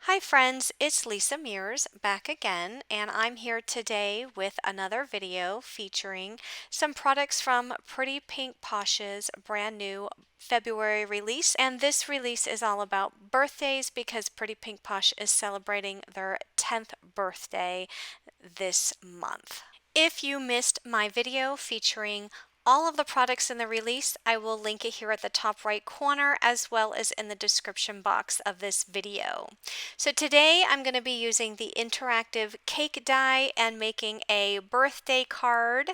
Hi friends, it's Lisa Mears back again, and I'm here today with another video featuring some products from Pretty Pink Posh's brand new February release. And this release is all about birthdays because Pretty Pink Posh is celebrating their 10th birthday this month. If you missed my video featuring all of the products in the release, I will link it here at the top right corner as well as in the description box of this video. So today I'm going to be using the interactive cake die and making a birthday card.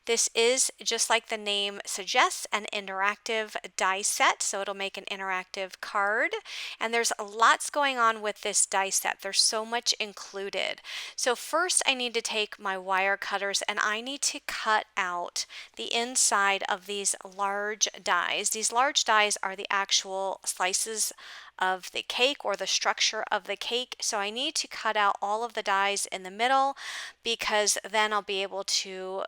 This is, just like the name suggests, an interactive die set, so it'll make an interactive card. And there's lots going on with this die set. There's so much included. So first I need to take my wire cutters and I need to cut out the inside of these large dies. These large dies are the actual slices of the cake or the structure of the cake. So I need to cut out all of the dies in the middle because then I'll be able to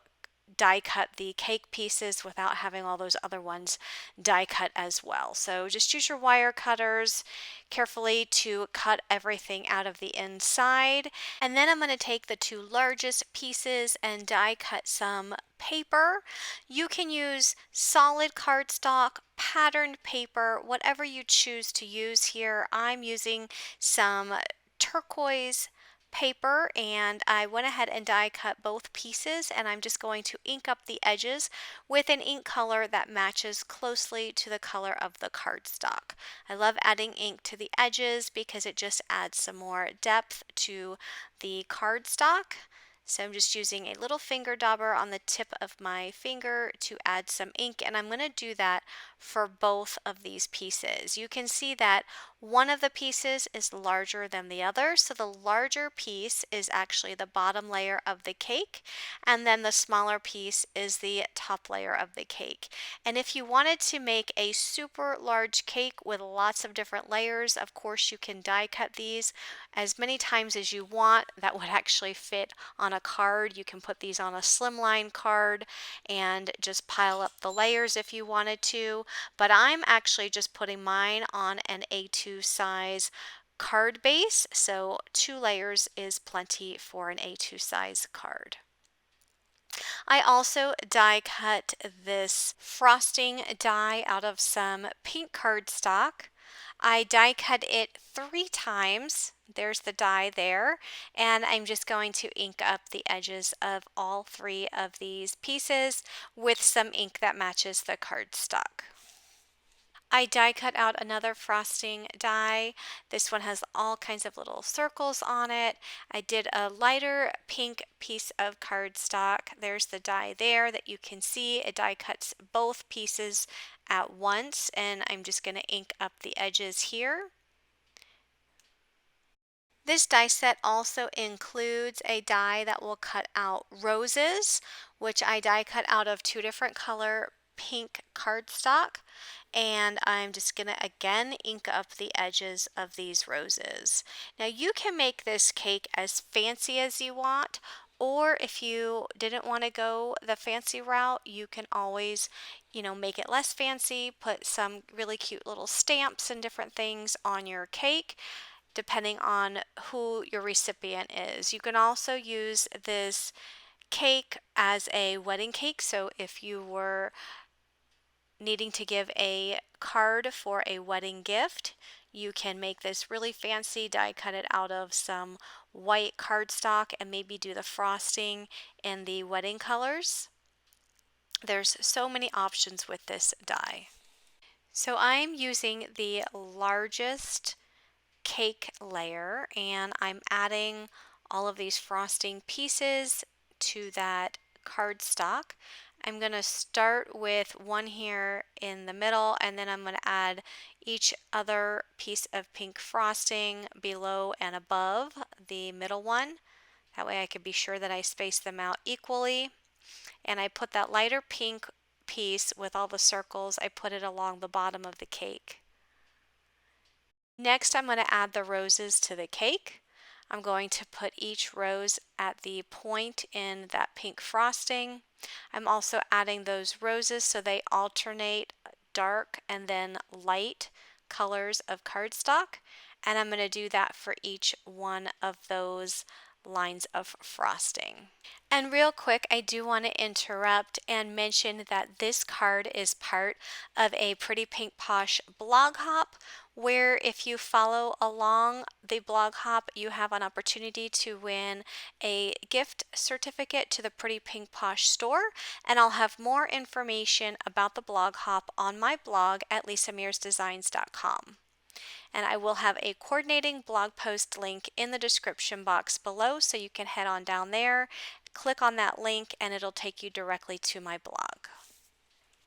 die cut the cake pieces without having all those other ones die cut as well. So just use your wire cutters carefully to cut everything out of the inside. And then I'm going to take the two largest pieces and die cut some paper. You can use solid cardstock, patterned paper, whatever you choose to use here. I'm using some turquoise paper and I went ahead and die cut both pieces, and I'm just going to ink up the edges with an ink color that matches closely to the color of the cardstock. I love adding ink to the edges because it just adds some more depth to the cardstock. So I'm just using a little finger dauber on the tip of my finger to add some ink, and I'm going to do that for both of these pieces. You can see that one of the pieces is larger than the other, so the larger piece is actually the bottom layer of the cake, and then the smaller piece is the top layer of the cake. And if you wanted to make a super large cake with lots of different layers, of course you can die cut these as many times as you want. That would actually fit on a card. You can put these on a slimline card and just pile up the layers if you wanted to, but I'm actually just putting mine on an A2 size card base, so 2 layers is plenty for an A2 size card. I also die cut this frosting die out of some pink cardstock. I die cut it 3 times. There's the die there, and I'm just going to ink up the edges of all 3 of these pieces with some ink that matches the cardstock. I die cut out another frosting die. This one has all kinds of little circles on it. I did a lighter pink piece of cardstock. There's the die there that you can see. It die cuts both pieces at once, and I'm just going to ink up the edges here. This die set also includes a die that will cut out roses, which I die cut out of 2 different color pink cardstock, and I'm just going to again ink up the edges of these roses. Now you can make this cake as fancy as you want, or if you didn't want to go the fancy route, you can always, make it less fancy, put some really cute little stamps and different things on your cake, depending on who your recipient is. You can also use this cake as a wedding cake. So if you were needing to give a card for a wedding gift, you can make this really fancy, die cut it out of some white cardstock and maybe do the frosting in the wedding colors. There's so many options with this die. So I'm using the largest cake layer and I'm adding all of these frosting pieces to that cardstock. I'm going to start with one here in the middle, and then I'm going to add each other piece of pink frosting below and above the middle one. That way I can be sure that I space them out equally. And I put that lighter pink piece with all the circles, I put it along the bottom of the cake. Next, I'm going to add the roses to the cake. I'm going to put each rose at the point in that pink frosting. I'm also adding those roses so they alternate dark and then light colors of cardstock. And I'm going to do that for each one of those lines of frosting. And real quick, I do want to interrupt and mention that this card is part of a Pretty Pink Posh blog hop, where if you follow along the blog hop, you have an opportunity to win a gift certificate to the Pretty Pink Posh store. And I'll have more information about the blog hop on my blog at lisamearsdesigns.com. And I will have a coordinating blog post link in the description box below, so you can head on down there, click on that link, and it'll take you directly to my blog.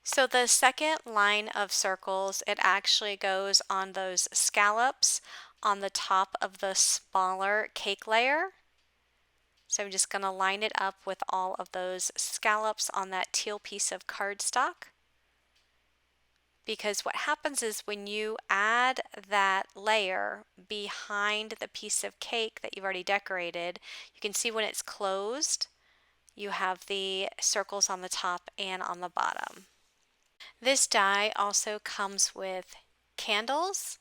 So the second line of circles, it actually goes on those scallops on the top of the smaller cake layer. So I'm just going to line it up with all of those scallops on that teal piece of cardstock. Because what happens is when you add that layer behind the piece of cake that you've already decorated, you can see when it's closed, you have the circles on the top and on the bottom. This die also comes with candles.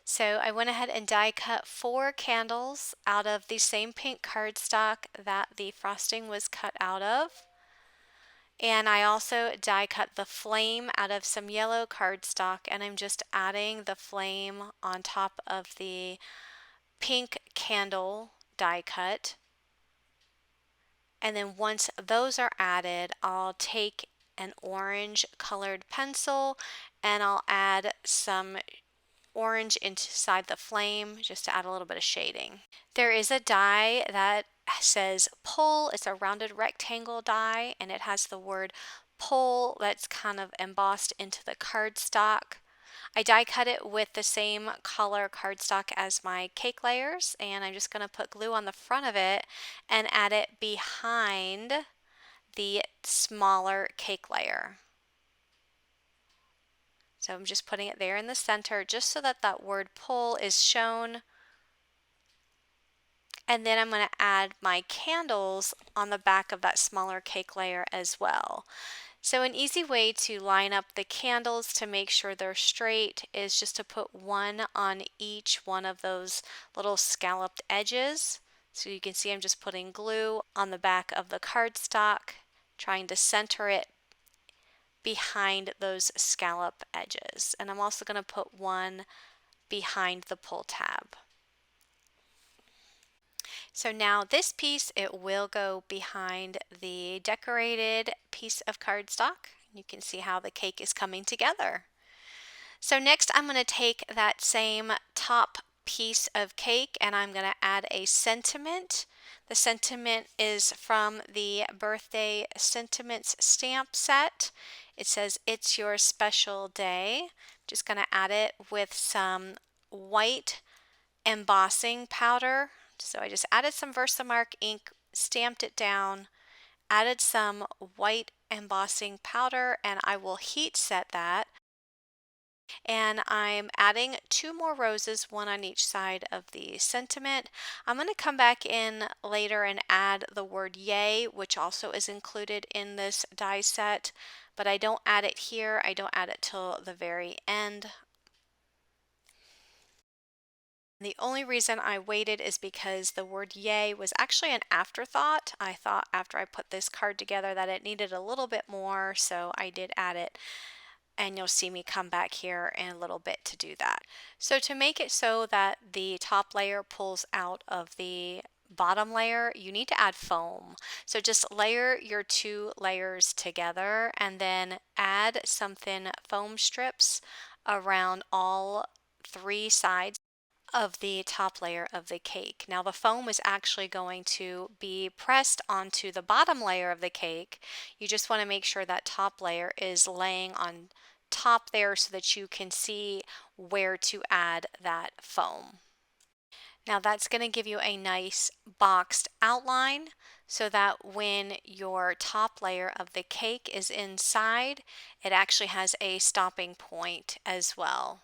So I went ahead and die cut 4 candles out of the same pink cardstock that the frosting was cut out of. And I also die cut the flame out of some yellow cardstock, and I'm just adding the flame on top of the pink candle die cut. And then once those are added, I'll take an orange colored pencil and I'll add some orange inside the flame just to add a little bit of shading. There is a die that says pull. It's a rounded rectangle die, and it has the word pull that's kind of embossed into the cardstock. I die cut it with the same color cardstock as my cake layers, and I'm just going to put glue on the front of it and add it behind the smaller cake layer. So I'm just putting it there in the center just so that that word pull is shown. And then I'm going to add my candles on the back of that smaller cake layer as well. So an easy way to line up the candles to make sure they're straight is just to put one on each one of those little scalloped edges. So you can see I'm just putting glue on the back of the cardstock, trying to center it behind those scallop edges. And I'm also going to put one behind the pull tab. So now this piece, it will go behind the decorated piece of cardstock. You can see how the cake is coming together. So next I'm going to take that same top piece of cake and I'm going to add a sentiment. The sentiment is from the Birthday Sentiments stamp set. It says, "It's your special day." Just going to add it with some white embossing powder. So I just added some Versamark ink, stamped it down, added some white embossing powder, and I will heat set that. And I'm adding 2 more roses, one on each side of the sentiment. I'm going to come back in later and add the word yay, which also is included in this die set, but I don't add it here. I don't add it till the very end. The only reason I waited is because the word yay was actually an afterthought. I thought after I put this card together that it needed a little bit more, so I did add it. And you'll see me come back here in a little bit to do that. So to make it so that the top layer pulls out of the bottom layer, you need to add foam. So just layer your 2 layers together and then add some thin foam strips around all 3 sides of the top layer of the cake. Now the foam is actually going to be pressed onto the bottom layer of the cake. You just want to make sure that top layer is laying on top there so that you can see where to add that foam. Now that's going to give you a nice boxed outline so that when your top layer of the cake is inside, it actually has a stopping point as well.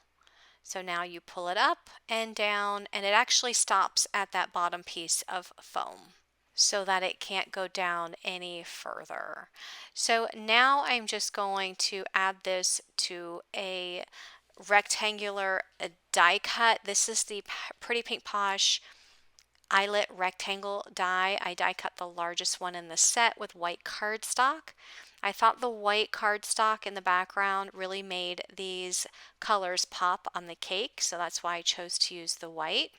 So now you pull it up and down and it actually stops at that bottom piece of foam so that it can't go down any further. So now I'm just going to add this to a rectangular die cut. This is the Pretty Pink Posh Eyelet rectangle die. I die cut the largest one in the set with white cardstock. I thought the white cardstock in the background really made these colors pop on the cake, so that's why I chose to use the white.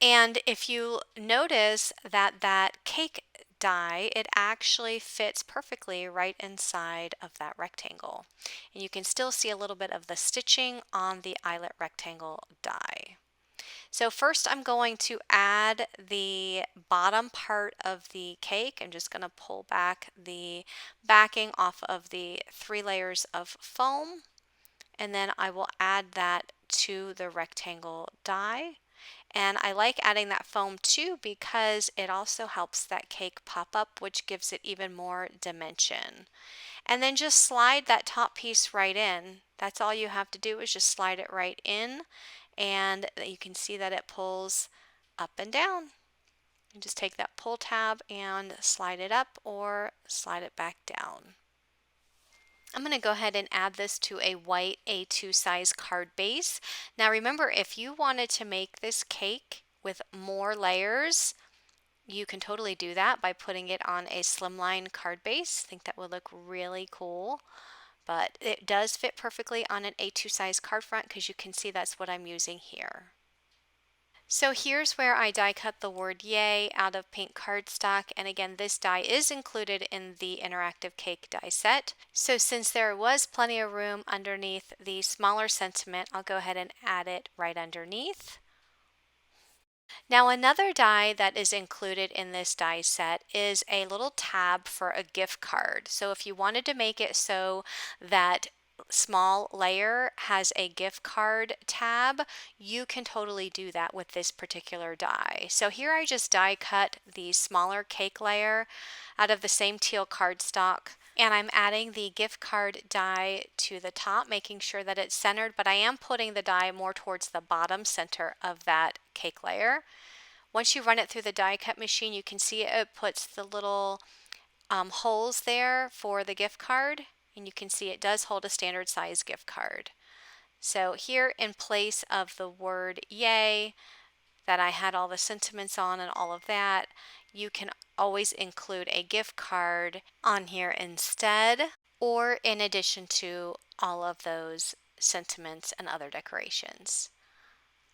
And if you notice that cake die, it actually fits perfectly right inside of that rectangle. And you can still see a little bit of the stitching on the eyelet rectangle die. So first I'm going to add the bottom part of the cake. I'm just going to pull back the backing off of the 3 layers of foam, and then I will add that to the rectangle die. And I like adding that foam too because it also helps that cake pop up, which gives it even more dimension. And then just slide that top piece right in. That's all you have to do, is just slide it right in, and you can see that it pulls up and down. And just take that pull tab and slide it up or slide it back down. I'm going to go ahead and add this to a white A2 size card base. Now remember, if you wanted to make this cake with more layers, you can totally do that by putting it on a slimline card base. I think that would look really cool. But it does fit perfectly on an A2 size card front because you can see that's what I'm using here. So here's where I die cut the word yay out of pink cardstock, and again this die is included in the interactive cake die set. So since there was plenty of room underneath the smaller sentiment, I'll go ahead and add it right underneath. Now another die that is included in this die set is a little tab for a gift card. So if you wanted to make it so that small layer has a gift card tab, you can totally do that with this particular die. So here I just die cut the smaller cake layer out of the same teal cardstock, and I'm adding the gift card die to the top, making sure that it's centered, but I am putting the die more towards the bottom center of that cake layer. Once you run it through the die cut machine, you can see it puts the little holes there for the gift card, and you can see it does hold a standard size gift card. So here, in place of the word yay that I had all the sentiments on and all of that, you can always include a gift card on here instead, or in addition to all of those sentiments and other decorations.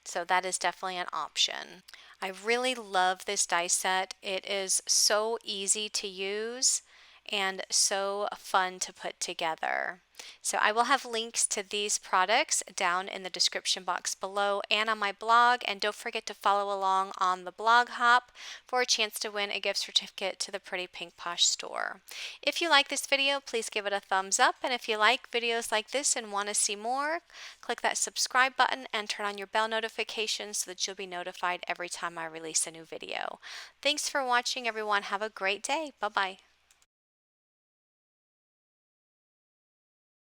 So that is definitely an option. I really love this die set. It is so easy to use and so fun to put together. So I will have links to these products down in the description box below and on my blog, and don't forget to follow along on the blog hop for a chance to win a gift certificate to the Pretty Pink Posh store. If you like this video, please give it a thumbs up, and if you like videos like this and want to see more, click that subscribe button and turn on your bell notifications so that you'll be notified every time I release a new video. Thanks for watching, everyone. Have a great day. Bye-bye.